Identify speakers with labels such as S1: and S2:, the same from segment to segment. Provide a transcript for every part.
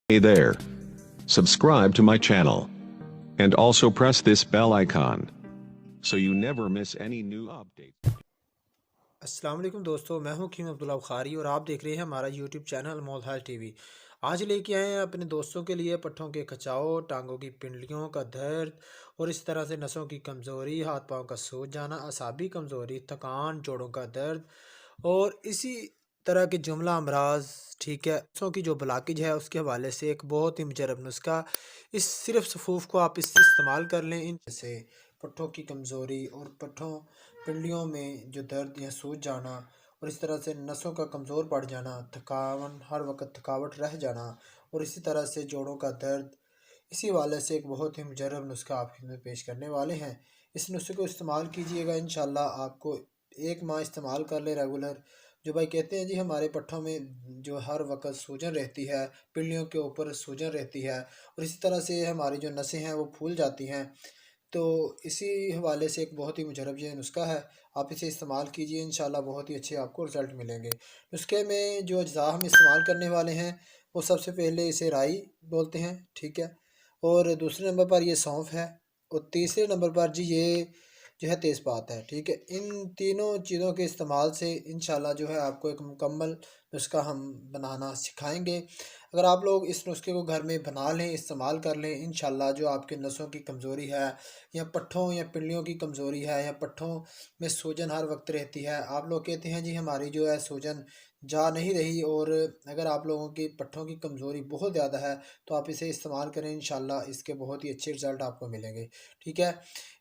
S1: Hey there. Subscribe to my channel. And also press this bell icon so you never miss any new updates.
S2: अस्सलाम वालेकुम दोस्तों, मैं हूं कीम अब्दुल्ला बुखारी और आप देख रहे हैं हमारा यूट्यूब चैनल अनमोल हेल्थ टीवी। आज लेके आए हैं अपने दोस्तों के लिए पट्ठों के खिंचाव, टांगों की पिंडलियों का दर्द और इस तरह से नसों की कमज़ोरी, हाथ पाँव का सूज जाना, असाबी कमज़ोरी, थकान, जोड़ों का दर्द और इसी तरह के जुमला अमराज। ठीक है, नसों की जो ब्लॉकेज है उसके हवाले से एक बहुत ही मुजरब नुस्खा। इस सिर्फ सफूफ को आप इससे इस्तेमाल कर लें, इन से पट्ठों की कमज़ोरी और पट्ठों पिंडलियों में जो दर्द या सूज जाना और इस तरह से नसों का कमज़ोर पड़ जाना, थकान, हर वक्त थकावट रह जाना और इसी तरह से जोड़ों का दर्द, इसी वाले से एक बहुत ही मुजरब नुस्खा आपके में पेश करने वाले हैं। इस नुस्खे को इस्तेमाल कीजिएगा, इंशाल्लाह आपको 1 माह इस्तेमाल कर ले रेगुलर। जो भाई कहते हैं जी हमारे पट्ठों में जो हर वक्त सूजन रहती है, पिंडलियों के ऊपर सूजन रहती है और इसी तरह से हमारी जो नसें हैं वो फूल जाती हैं, तो इसी हवाले से एक बहुत ही मुजरब ये नुस्खा है। आप इसे इस्तेमाल कीजिए, इंशाल्लाह बहुत ही अच्छे आपको रिज़ल्ट मिलेंगे। नुस्खे में जो अज्जा हम इस्तेमाल करने वाले हैं वो सबसे पहले इसे राई बोलते हैं, ठीक है, और दूसरे नंबर पर ये सौंफ है और तीसरे नंबर पर जी ये जो है तेज़पात है, ठीक है। इन तीनों चीज़ों के इस्तेमाल से इंशाल्लाह जो है आपको एक मुकम्मल नुस्खा हम बनाना सिखाएँगे। अगर आप लोग इस नुस्खे को घर में बना लें, इस्तेमाल कर लें, इंशाल्लाह जो आपके नसों की कमज़ोरी है या पट्ठों या पिंडलियों की कमज़ोरी है या पट्ठों में सूजन हर वक्त रहती है, आप लोग कहते हैं जी हमारी जो है सूजन जा नहीं रही, और अगर आप लोगों की पट्ठों की कमज़ोरी बहुत ज़्यादा है तो आप इसे इस्तेमाल करें, इंशाल्लाह इसके बहुत ही अच्छे रिज़ल्ट आपको मिलेंगे, ठीक है।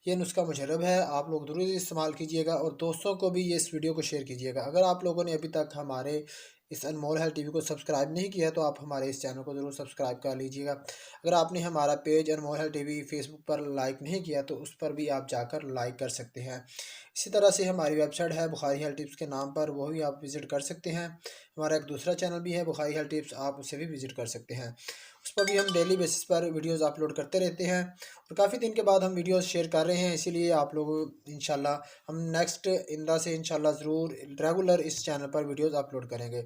S2: ये नुस्खा मुजरब है, आप लोग ज़रूर इस्तेमाल कीजिएगा और दोस्तों को भी ये इस वीडियो को शेयर कीजिएगा। अगर आप लोगों ने अभी तक हमारे इस अनमोल हेल्थ टीवी को सब्सक्राइब नहीं किया तो आप हमारे इस चैनल को ज़रूर सब्सक्राइब कर लीजिएगा। अगर आपने हमारा पेज अनमोल हेल्थ टीवी फेसबुक पर लाइक नहीं किया तो उस पर भी आप जाकर लाइक कर सकते हैं। इसी तरह से हमारी वेबसाइट है बुखारी हेल्थ टिप्स के नाम पर, वो भी आप विज़िट कर सकते हैं। हमारा एक दूसरा चैनल भी है बुखारी हेल्थ टिप्स, आप उसे भी विज़िट कर सकते हैं। उस पर भी हम डेली बेसिस पर वीडियोज़ अपलोड करते रहते हैं और काफ़ी दिन के बाद हम वीडियोज़ शेयर कर रहे हैं, इसीलिए आप लोग इंशाल्लाह हम नेक्स्ट इंदा से इंशाल्लाह ज़रूर रेगुलर इस चैनल पर वीडियोज़ अपलोड करेंगे।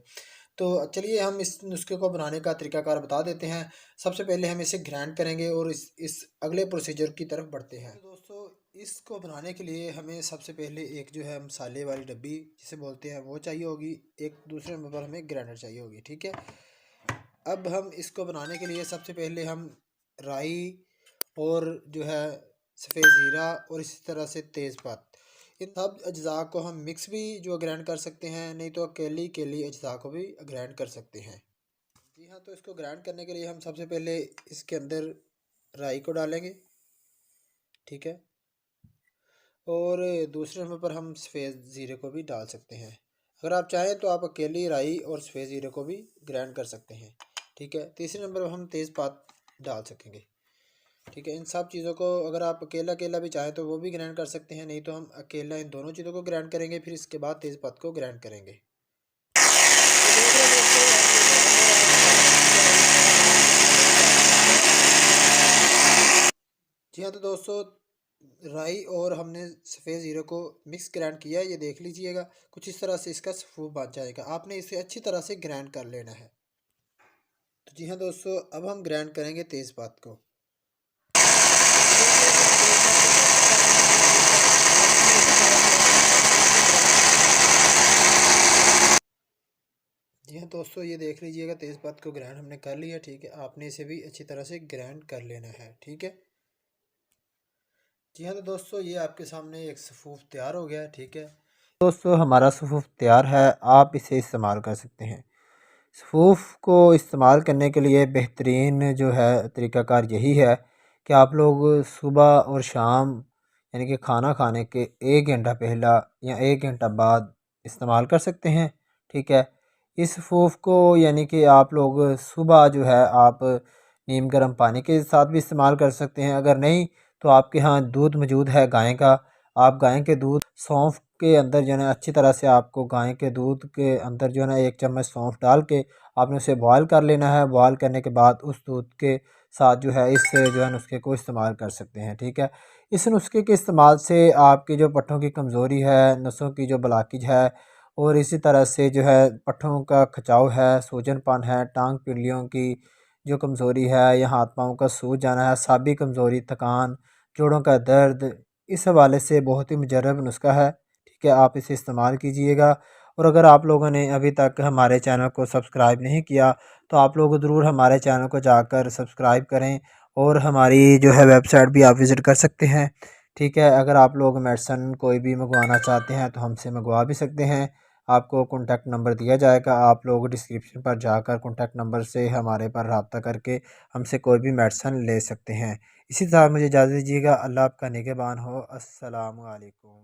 S2: तो चलिए हम इस नुस्खे को बनाने का तरीकाकार बता देते हैं। सबसे पहले हम इसे ग्राइंड करेंगे और इस अगले प्रोसीजर की तरफ बढ़ते हैं। तो दोस्तों, इसको बनाने के लिए हमें सबसे पहले एक जो है मसाले वाली डब्बी जिसे बोलते हैं वो चाहिए होगी, एक दूसरे नंबर पर हमें ग्राइंडर चाहिए होगी, ठीक है। अब हम इसको बनाने के लिए सबसे पहले हम राई और जो है सफ़ेद ज़ीरा और इसी तरह से तेज़पात, इन सब अज्जा को हम मिक्स भी जो ग्राइंड कर सकते हैं, नहीं तो अकेली अकेली अज्जा को भी ग्राइंड कर सकते हैं। जी हाँ, तो इसको ग्राइंड करने के लिए हम सबसे पहले इसके अंदर राई को डालेंगे, ठीक है, और दूसरे नंबर पर हम सफ़ेद ज़ीरे को भी डाल सकते हैं। अगर आप चाहें तो आप अकेली राई और सफ़ेद ज़ीरे को भी ग्राइंड कर सकते हैं, ठीक है। तीसरे नंबर पर हम तेज़पात डाल सकेंगे, ठीक है। इन सब चीज़ों को अगर आप अकेला अकेला भी चाहें तो वो भी ग्राइंड कर सकते हैं, नहीं तो हम अकेला इन दोनों चीज़ों को ग्राइंड करेंगे, फिर इसके बाद तेज़पात को ग्राइंड करेंगे। जी हाँ, तो दोस्तों राई और हमने सफ़ेद ज़ीरे को मिक्स ग्राइंड किया है, ये देख लीजिएगा कुछ इस तरह से इसका सफूफ बन जाएगा। आपने इसे अच्छी तरह से ग्राइंड कर लेना है। तो जी हाँ दोस्तों, अब हम ग्राइंड करेंगे तेज़पात को। जी हाँ दोस्तों, ये देख लीजिएगा तेज़पात को ग्राइंड हमने कर लिया, ठीक है। आपने इसे भी अच्छी तरह से ग्राइंड कर लेना है, ठीक है। जी हाँ, तो दोस्तों ये आपके सामने एक सफूफ तैयार हो गया है, ठीक है। दोस्तों हमारा सफूफ तैयार है, आप इसे इस्तेमाल कर सकते हैं। सफूफ को इस्तेमाल करने के लिए बेहतरीन जो है तरीक़ाकार यही है कि आप लोग सुबह और शाम यानी कि खाना खाने के 1 घंटा पहला या 1 घंटा बाद इस्तेमाल कर सकते हैं, ठीक है। इस सफूफ को यानी कि आप लोग सुबह जो है आप नीम गर्म पानी के साथ भी इस्तेमाल कर सकते हैं। अगर नहीं तो आपके यहाँ दूध मौजूद है गाय का, आप गाय के दूध सौंफ के अंदर जो है अच्छी तरह से आपको गाय के दूध के अंदर जो है ना 1 चम्मच सौंफ डाल के आपने उसे बॉयल कर लेना है। बॉयल करने के बाद उस दूध के साथ जो है इस जो है नुस्खे को इस्तेमाल कर सकते हैं, ठीक है। इस नुस्खे के इस्तेमाल से आपकी जो पट्ठों की कमज़ोरी है, नसों की जो ब्लॉकेज है और इसी तरह से जो है पट्ठों का खिंचाव है, सूजनपन है, टांग पिंडलियों की जो कमज़ोरी है या हाथ पाँव का सूज जाना है, असाबी कमज़ोरी, थकान, जोड़ों का दर्द, इस हवाले से बहुत ही मुजर्रब नुस्खा है। ठीक है, आप इसे इस्तेमाल कीजिएगा। और अगर आप लोगों ने अभी तक हमारे चैनल को सब्सक्राइब नहीं किया तो आप लोग ज़रूर हमारे चैनल को जाकर सब्सक्राइब करें और हमारी जो है वेबसाइट भी आप विज़िट कर सकते हैं। ठीक है, अगर आप लोग मेडिसन कोई भी मंगवाना चाहते हैं तो हमसे मंगवा भी सकते हैं। आपको कॉन्टैक्ट नंबर दिया जाएगा, आप लोग डिस्क्रिप्शन पर जाकर कॉन्टैक्ट नंबर से हमारे पर रब्ता करके हमसे कोई भी मेडिसन ले सकते हैं। इसी तरह मुझे इजाज़त दीजिएगा। अल्लाह आपका निगहबान हो। अस्सलामु अलैकुम।